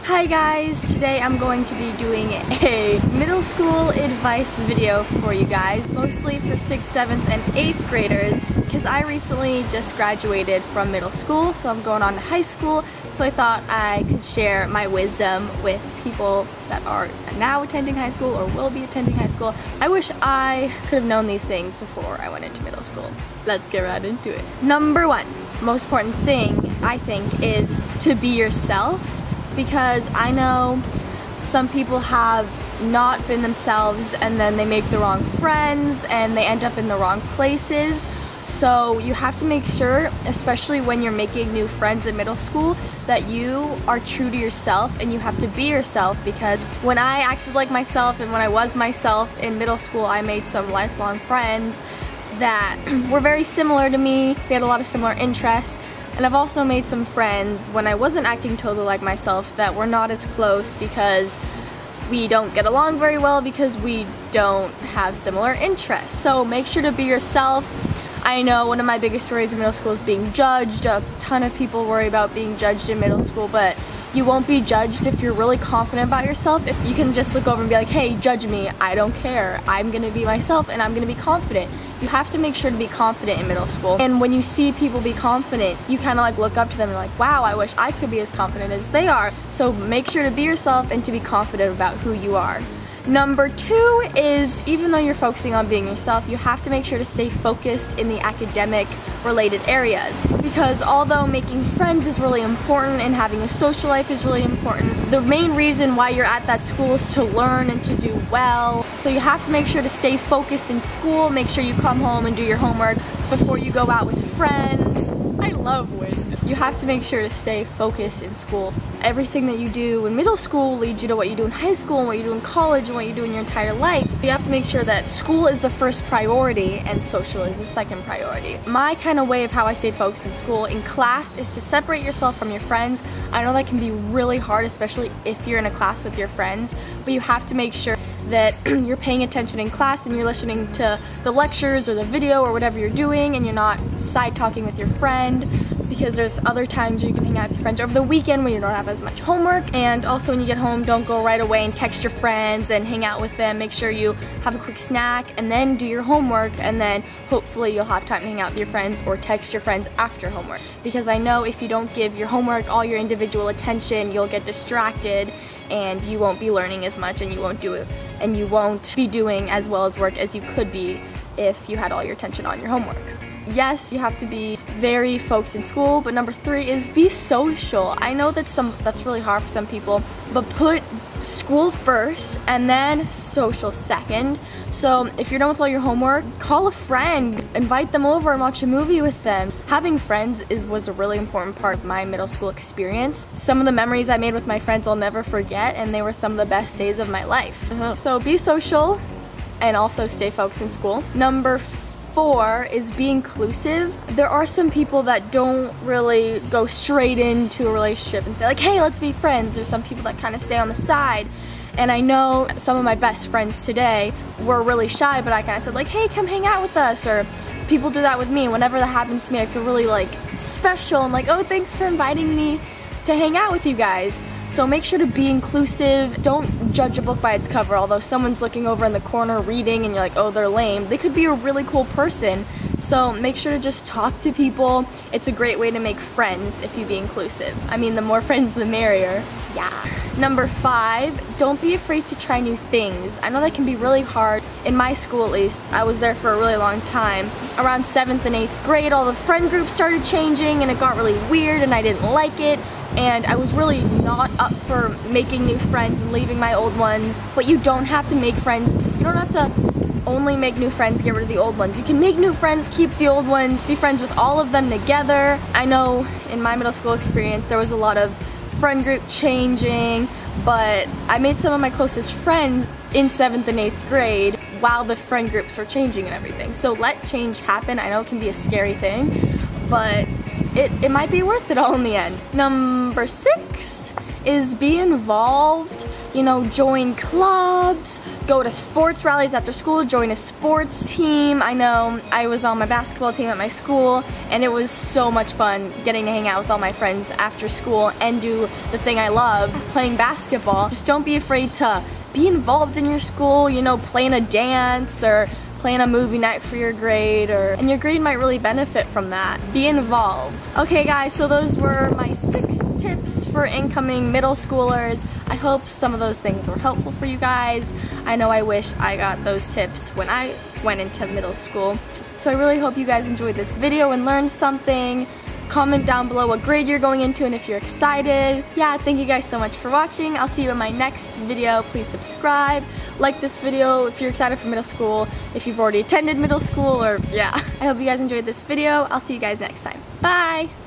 Hi guys, today I'm going to be doing a middle school advice video for you guys, mostly for 6th, 7th, and 8th graders, because I recently just graduated from middle school, so I'm going on to high school, so I thought I could share my wisdom with people that are now attending high school or will be attending high school. I wish I could have known these things before I went into middle school. Let's get right into it. Number one, most important thing, I think, is to be yourself. Because I know some people have not been themselves and then they make the wrong friends and they end up in the wrong places. So you have to make sure, especially when you're making new friends in middle school, that you are true to yourself and you have to be yourself, because when I acted like myself and when I was myself in middle school, I made some lifelong friends that were very similar to me. We had a lot of similar interests. And I've also made some friends when I wasn't acting totally like myself that were not as close because we don't get along very well because we don't have similar interests. So make sure to be yourself. I know one of my biggest worries in middle school is being judged. A ton of people worry about being judged in middle school, but you won't be judged if you're really confident about yourself. If you can just look over and be like, hey, judge me, I don't care. I'm gonna be myself and I'm gonna be confident. You have to make sure to be confident in middle school. And when you see people be confident, you kind of like look up to them and like, wow, I wish I could be as confident as they are. So make sure to be yourself and to be confident about who you are. Number two is, even though you're focusing on being yourself, you have to make sure to stay focused in the academic related areas. Because although making friends is really important and having a social life is really important, the main reason why you're at that school is to learn and to do well. So you have to make sure to stay focused in school, make sure you come home and do your homework before you go out with friends. I love wind. You have to make sure to stay focused in school. Everything that you do in middle school leads you to what you do in high school and what you do in college and what you do in your entire life. You have to make sure that school is the first priority and social is the second priority. My kind of way of how I stayed focused in school in class is to separate yourself from your friends. I know that can be really hard, especially if you're in a class with your friends, but you have to make sure that you're paying attention in class and you're listening to the lectures or the video or whatever you're doing, and you're not side talking with your friend, because there's other times you can hang out with your friends over the weekend when you don't have as much homework. And also when you get home, don't go right away and text your friends and hang out with them. Make sure you have a quick snack and then do your homework, and then hopefully you'll have time to hang out with your friends or text your friends after homework. Because I know if you don't give your homework all your individual attention, you'll get distracted and you won't be learning as much, and you won't do it, and you won't be doing as well as work as you could be if you had all your attention on your homework. Yes, you have to be very focused in school, but number three is be social. I know that's really hard for some people, but put school first and then social second. So if you're done with all your homework, call a friend, invite them over and watch a movie with them. Having friends was a really important part of my middle school experience. Some of the memories I made with my friends I'll never forget, and they were some of the best days of my life. So be social and also stay focused in school. Number four is be inclusive. There are some people that don't really go straight into a relationship and say like, hey, let's be friends. There's some people that kind of stay on the side. And I know some of my best friends today were really shy, but I kind of said like, hey, come hang out with us. Or people do that with me. Whenever that happens to me, I feel really like special and like, oh, thanks for inviting me to hang out with you guys. So make sure to be inclusive. Don't judge a book by its cover. Although someone's looking over in the corner reading and you're like, oh, they're lame, they could be a really cool person. So make sure to just talk to people. It's a great way to make friends if you be inclusive. I mean, the more friends, the merrier. Yeah. Number five, don't be afraid to try new things. I know that can be really hard. In my school, at least, I was there for a really long time. Around 7th and 8th grade, all the friend groups started changing and it got really weird and I didn't like it. And I was really not up for making new friends and leaving my old ones. But you don't have to make friends. You don't have to only make new friends, get rid of the old ones. You can make new friends, keep the old ones, be friends with all of them together. I know in my middle school experience there was a lot of friend group changing, but I made some of my closest friends in 7th and 8th grade while the friend groups were changing and everything. So let change happen. I know it can be a scary thing, but it might be worth it all in the end. Number six is be involved you know, join clubs, go to sports rallies after school, join a sports team. I know I was on my basketball team at my school, and it was so much fun getting to hang out with all my friends after school and do the thing I love, playing basketball. Just don't be afraid to be involved in your school, you know, play in a dance or plan a movie night for your grade, and your grade might really benefit from that. Be involved. Okay guys, so those were my 6 tips for incoming middle schoolers. I hope some of those things were helpful for you guys. I know I wish I got those tips when I went into middle school. So I really hope you guys enjoyed this video and learned something. Comment down below what grade you're going into and if you're excited. Yeah, thank you guys so much for watching. I'll see you in my next video. Please subscribe, like this video if you're excited for middle school, if you've already attended middle school, or yeah. I hope you guys enjoyed this video. I'll see you guys next time. Bye!